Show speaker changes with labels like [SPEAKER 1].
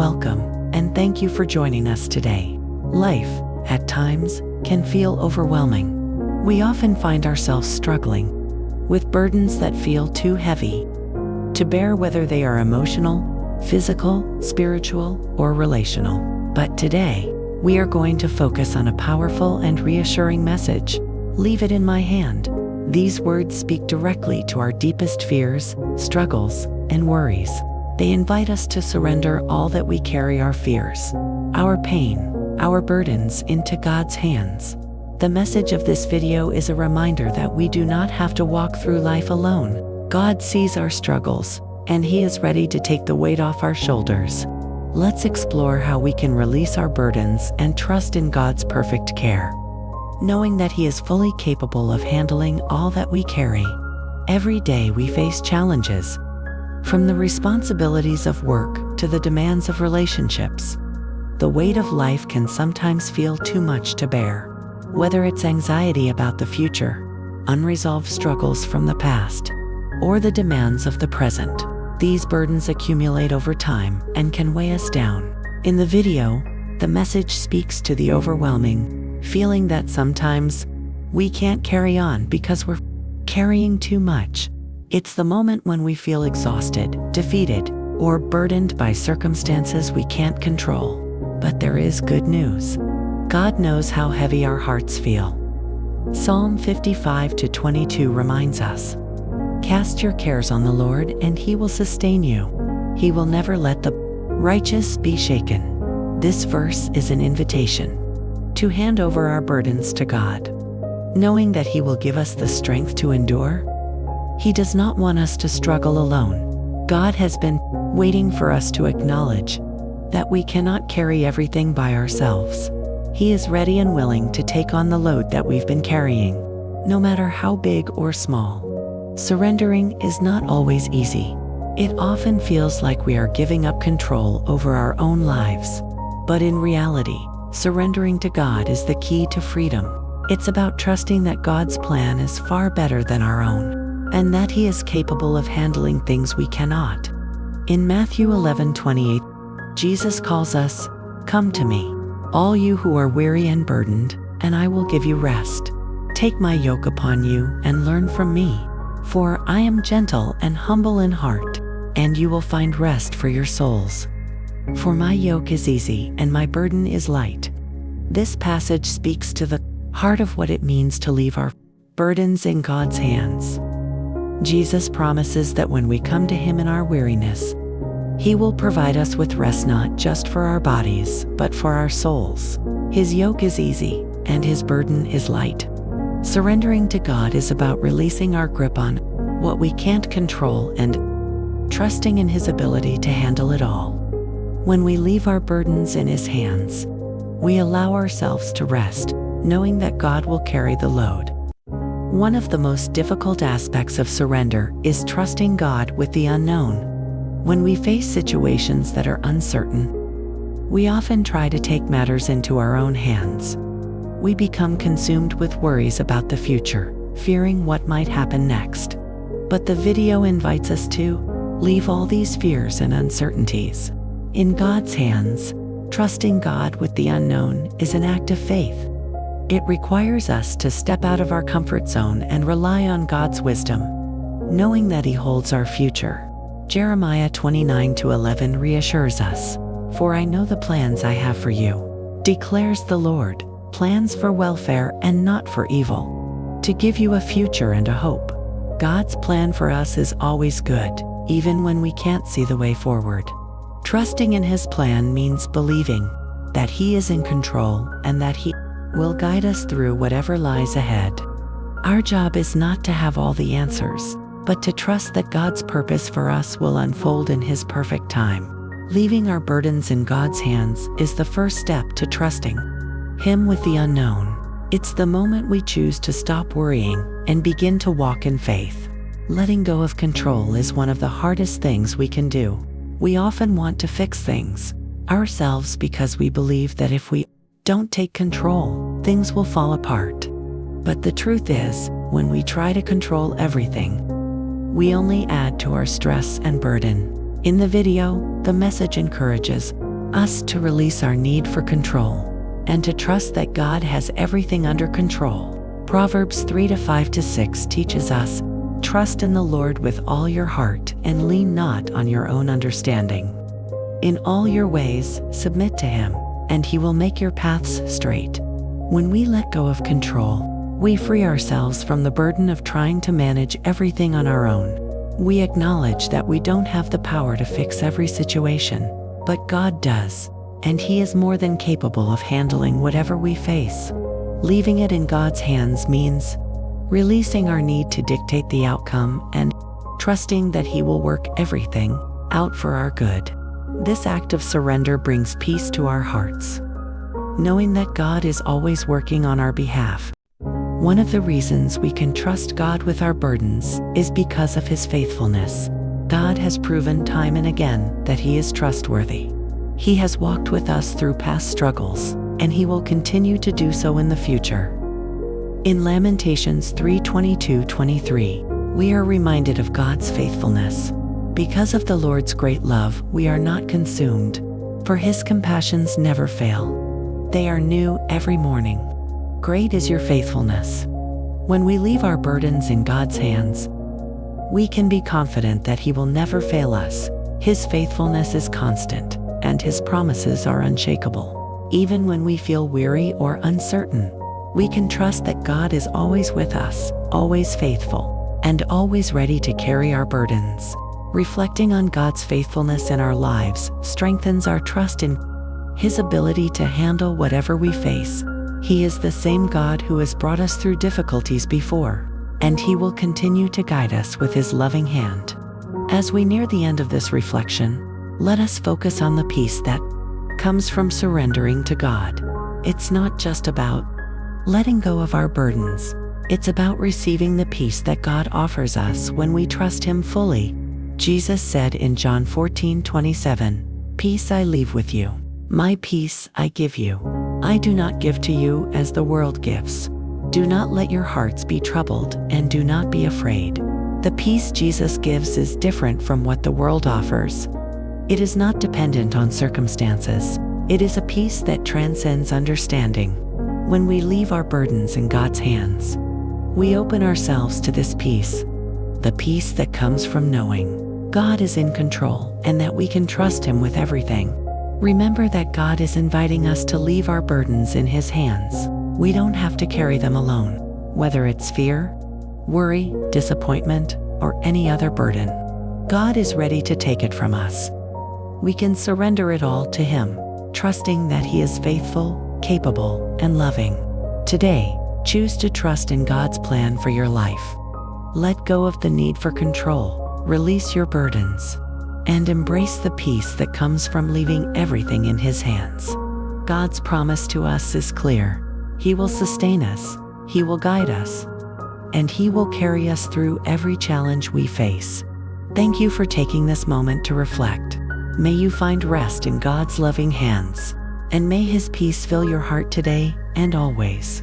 [SPEAKER 1] Welcome, and thank you for joining us today. Life, at times, can feel overwhelming. We often find ourselves struggling with burdens that feel too heavy to bear, whether they are emotional, physical, spiritual, or relational. But today, we are going to focus on a powerful and reassuring message. Leave it in my hand. These words speak directly to our deepest fears, struggles, and worries. They invite us to surrender all that we carry, our fears, our pain, our burdens, into God's hands. The message of this video is a reminder that we do not have to walk through life alone. God sees our struggles, and He is ready to take the weight off our shoulders. Let's explore how we can release our burdens and trust in God's perfect care, knowing that He is fully capable of handling all that we carry. Every day we face challenges, from the responsibilities of work to the demands of relationships. The weight of life can sometimes feel too much to bear. Whether it's anxiety about the future, unresolved struggles from the past, or the demands of the present, these burdens accumulate over time and can weigh us down. In the video, the message speaks to the overwhelming feeling that sometimes we can't carry on because we're carrying too much. It's the moment when we feel exhausted, defeated, or burdened by circumstances we can't control. But there is good news. God knows how heavy our hearts feel. Psalm 55:22 reminds us, "Cast your cares on the Lord, and He will sustain you. He will never let the righteous be shaken." This verse is an invitation to hand over our burdens to God, knowing that He will give us the strength to endure. He does not want us to struggle alone. God has been waiting for us to acknowledge that we cannot carry everything by ourselves. He is ready and willing to take on the load that we've been carrying, no matter how big or small. Surrendering is not always easy. It often feels like we are giving up control over our own lives. But in reality, surrendering to God is the key to freedom. It's about trusting that God's plan is far better than our own, and that He is capable of handling things we cannot. In Matthew 11:28, Jesus calls us, "Come to me, all you who are weary and burdened, and I will give you rest. Take my yoke upon you and learn from me, for I am gentle and humble in heart, and you will find rest for your souls. For my yoke is easy and my burden is light." This passage speaks to the heart of what it means to leave our burdens in God's hands. Jesus promises that when we come to Him in our weariness, He will provide us with rest, not just for our bodies, but for our souls. His yoke is easy, and His burden is light. Surrendering to God is about releasing our grip on what we can't control and trusting in His ability to handle it all. When we leave our burdens in His hands, we allow ourselves to rest, knowing that God will carry the load. One of the most difficult aspects of surrender is trusting God with the unknown. When we face situations that are uncertain, we often try to take matters into our own hands. We become consumed with worries about the future, fearing what might happen next. But the video invites us to leave all these fears and uncertainties in God's hands. Trusting God with the unknown is an act of faith. It requires us to step out of our comfort zone and rely on God's wisdom, knowing that He holds our future. Jeremiah 29:11 reassures us, "For I know the plans I have for you, declares the Lord, plans for welfare and not for evil, to give you a future and a hope." God's plan for us is always good, even when we can't see the way forward. Trusting in His plan means believing that He is in control and that He will guide us through whatever lies ahead. Our job is not to have all the answers, but to trust that God's purpose for us will unfold in His perfect time. Leaving our burdens in God's hands is the first step to trusting Him with the unknown. It's the moment we choose to stop worrying and begin to walk in faith. Letting go of control is one of the hardest things we can do. We often want to fix things ourselves because we believe that if we don't take control, things will fall apart. But the truth is, when we try to control everything, we only add to our stress and burden. In the video, the message encourages us to release our need for control and to trust that God has everything under control. Proverbs 3:5-6 teaches us, "Trust in the Lord with all your heart and lean not on your own understanding. In all your ways, submit to Him, and He will make your paths straight." When we let go of control, we free ourselves from the burden of trying to manage everything on our own. We acknowledge that we don't have the power to fix every situation, but God does, and He is more than capable of handling whatever we face. Leaving it in God's hands means releasing our need to dictate the outcome and trusting that He will work everything out for our good. This act of surrender brings peace to our hearts, knowing that God is always working on our behalf. One of the reasons we can trust God with our burdens is because of His faithfulness. God has proven time and again that He is trustworthy. He has walked with us through past struggles, and He will continue to do so in the future. In Lamentations 3:22-23, we are reminded of God's faithfulness. Because of the Lord's great love, we are not consumed, for His compassions never fail. They are new every morning. Great is your faithfulness. When we leave our burdens in God's hands, we can be confident that He will never fail us. His faithfulness is constant, and His promises are unshakable. Even when we feel weary or uncertain, we can trust that God is always with us, always faithful, and always ready to carry our burdens. Reflecting on God's faithfulness in our lives strengthens our trust in His ability to handle whatever we face. He is the same God who has brought us through difficulties before, and He will continue to guide us with His loving hand. As we near the end of this reflection, let us focus on the peace that comes from surrendering to God. It's not just about letting go of our burdens. It's about receiving the peace that God offers us when we trust Him fully. Jesus said in John 14:27, "Peace I leave with you. My peace I give you. I do not give to you as the world gives. Do not let your hearts be troubled, and do not be afraid." The peace Jesus gives is different from what the world offers. It is not dependent on circumstances. It is a peace that transcends understanding. When we leave our burdens in God's hands, we open ourselves to this peace, the peace that comes from knowing God is in control and that we can trust Him with everything. Remember that God is inviting us to leave our burdens in His hands. We don't have to carry them alone, whether it's fear, worry, disappointment, or any other burden. God is ready to take it from us. We can surrender it all to Him, trusting that He is faithful, capable, and loving. Today, choose to trust in God's plan for your life. Let go of the need for control, release your burdens, and embrace the peace that comes from leaving everything in His hands. God's promise to us is clear. He will sustain us, He will guide us, and He will carry us through every challenge we face. Thank you for taking this moment to reflect. May you find rest in God's loving hands, and may His peace fill your heart today and always.